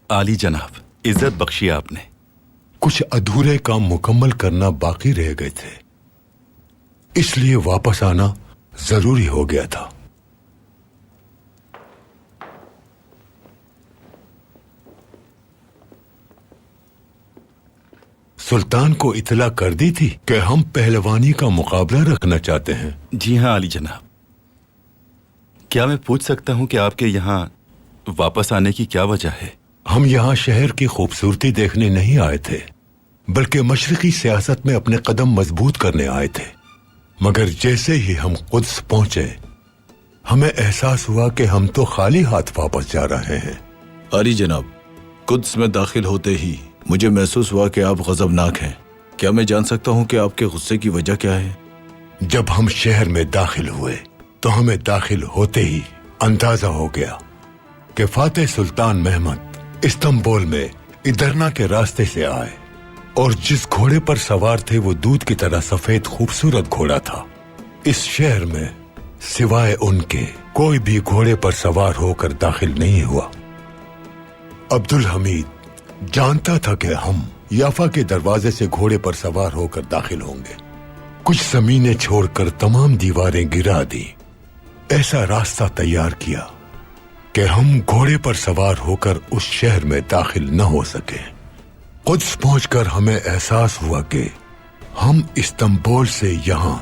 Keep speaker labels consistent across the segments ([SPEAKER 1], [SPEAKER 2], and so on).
[SPEAKER 1] आली जनाब, इज्जत बख्शी आपने।
[SPEAKER 2] कुछ अधूरे काम मुकम्मल करना बाकी रह गए थे, इसलिए वापस आना जरूरी हो गया था। सुल्तान को इतला कर दी थी कि हम पहलवानी का मुकाबला रखना चाहते हैं।
[SPEAKER 1] जी हाँ आली जनाब। क्या मैं पूछ सकता हूँ कि आपके यहाँ वापस आने की क्या वजह है?
[SPEAKER 2] हम यहाँ शहर की खूबसूरती देखने नहीं आए थे, बल्कि मशरकी सियासत में अपने कदम मजबूत करने आए थे। मगर जैसे ही हम कुद्स पहुंचे, हमें एहसास हुआ कि हम तो खाली हाथ वापस जा रहे हैं।
[SPEAKER 3] आली जनाब, कुद्स में दाखिल होते ही मुझे महसूस हुआ कि आप गजबनाक हैं। क्या मैं जान सकता हूँ कि आपके गुस्से की वजह क्या है?
[SPEAKER 2] जब हम शहर में दाखिल हुए तो हमें दाखिल होते ही अंदाजा हो गया कि फातेह सुल्तान महमद इस्तांबुल में इदरना के रास्ते से आए, और जिस घोड़े पर सवार थे वो दूध की तरह सफेद खूबसूरत घोड़ा था। इस शहर में सिवाय उनके कोई भी घोड़े पर सवार होकर दाखिल नहीं हुआ। अब्दुल हमीद जानता था कि हम याफा के दरवाजे से घोड़े पर सवार होकर दाखिल होंगे। कुछ जमीनें छोड़कर तमाम दीवारें गिरा दी, ऐसा रास्ता तैयार किया कि हम घोड़े पर सवार होकर उस शहर में दाखिल न हो सके। कुद्स पहुंचकर हमें एहसास हुआ कि हम इस्तांबुल से यहाँ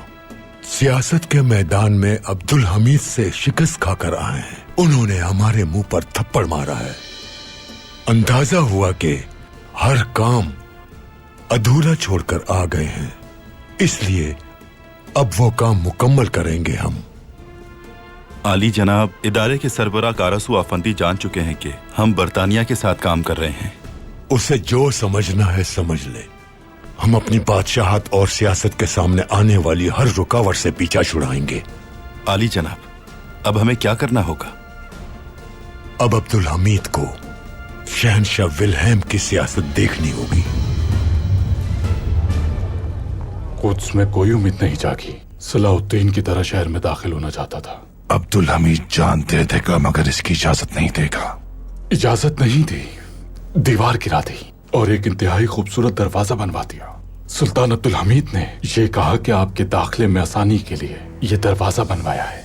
[SPEAKER 2] सियासत के मैदान में अब्दुल हमीद से शिकस्त खाकर आए हैं। उन्होंने हमारे मुंह पर थप्पड़ मारा है। अंदाजा हुआ कि हर काम अधूरा छोड़कर आ गए हैं, इसलिए अब वो काम मुकम्मल करेंगे हम।
[SPEAKER 1] आली जनाब, इदारे के सरबराह कारसू आफंदी जान चुके हैं कि हम बरतानिया के साथ काम कर रहे हैं।
[SPEAKER 2] उसे जो समझना है समझ ले। हम अपनी बादशाहत और सियासत के सामने आने वाली हर रुकावट से पीछा छुड़ाएंगे।
[SPEAKER 1] आली जनाब, अब हमें क्या करना होगा?
[SPEAKER 2] अब अब्दुल हमीद को शहनशाह विल्हेम की सियासत देखनी होगी।
[SPEAKER 4] कुद्स में कोई उम्मीद नहीं जागी। सलाहुद्दीन की तरह शहर में दाखिल होना चाहता था।
[SPEAKER 5] अब्दुल हमीद जान दे देगा मगर इसकी इजाजत नहीं देगा।
[SPEAKER 4] इजाजत नहीं दी, दीवार गिरा दी और एक इंतहाई खूबसूरत दरवाजा बनवा दिया। सुल्तान अब्दुल हमीद ने यह कहा कि आपके दाखिले में आसानी के लिए यह दरवाजा बनवाया है।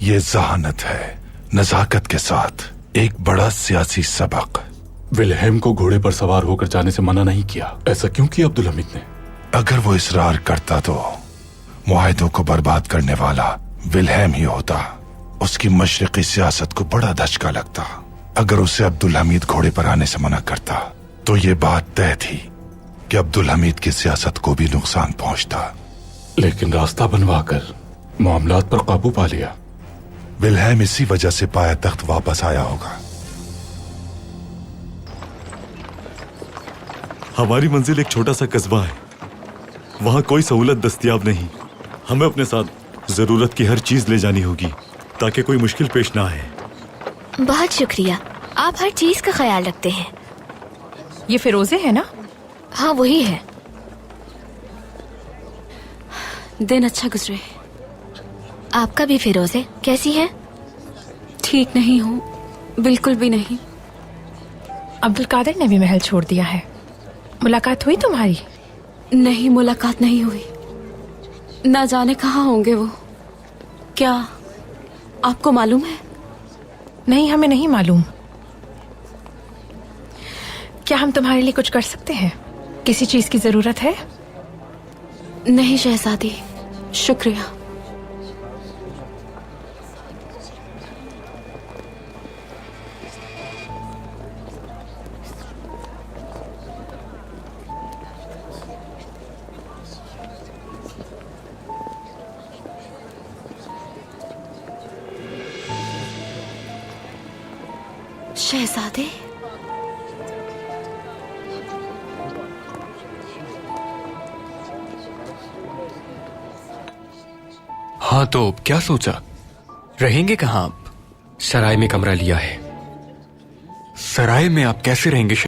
[SPEAKER 5] ये जहानत है, नजाकत के साथ एक बड़ा सियासी सबक।
[SPEAKER 4] विल्हेम को घोड़े पर सवार होकर जाने से मना नहीं किया। ऐसा क्यों किया अब्दुल हमीद ने?
[SPEAKER 5] अगर वो इसरार करता तो मुआहिदों को बर्बाद करने वाला विल्हेम ही होता। उसकी मशरकी सियासत को बड़ा धचका लगता। अगर उसे अब्दुल हमीद घोड़े पर आने से मना करता तो ये बात तय थी कि अब्दुल हमीद की सियासत को भी नुकसान पहुंचता।
[SPEAKER 4] लेकिन रास्ता बनवाकर मामलात पर काबू पा लिया।
[SPEAKER 5] विल्हेम इसी वजह से पाया तख्त वापस आया होगा।
[SPEAKER 3] हमारी मंजिल एक छोटा सा कस्बा है, वहां कोई सहूलत दस्तयाब नहीं। हमें अपने साथ जरूरत की हर चीज ले जानी होगी ताकि कोई मुश्किल पेश ना आए।
[SPEAKER 6] बहुत शुक्रिया, आप हर चीज का ख्याल रखते हैं।
[SPEAKER 7] ये फिरोजे है ना?
[SPEAKER 6] हाँ वही है। दिन अच्छा गुजरे। आपका भी फिरोजे, कैसी है?
[SPEAKER 8] ठीक नहीं हूँ, बिल्कुल भी नहीं।
[SPEAKER 7] अब्दुल कादिर ने भी महल छोड़ दिया है। मुलाकात हुई तुम्हारी?
[SPEAKER 8] नहीं, मुलाकात नहीं हुई। ना जाने कहाँ होंगे वो। क्या आपको मालूम है?
[SPEAKER 7] नहीं, हमें नहीं मालूम। क्या हम तुम्हारे लिए कुछ कर सकते हैं? किसी चीज की जरूरत है?
[SPEAKER 8] नहीं शहजादी, शुक्रिया। शहजादे,
[SPEAKER 9] हाँ तो क्या सोचा? रहेंगे कहाँ आप? सराय में कमरा लिया है। सराय में आप कैसे रहेंगे?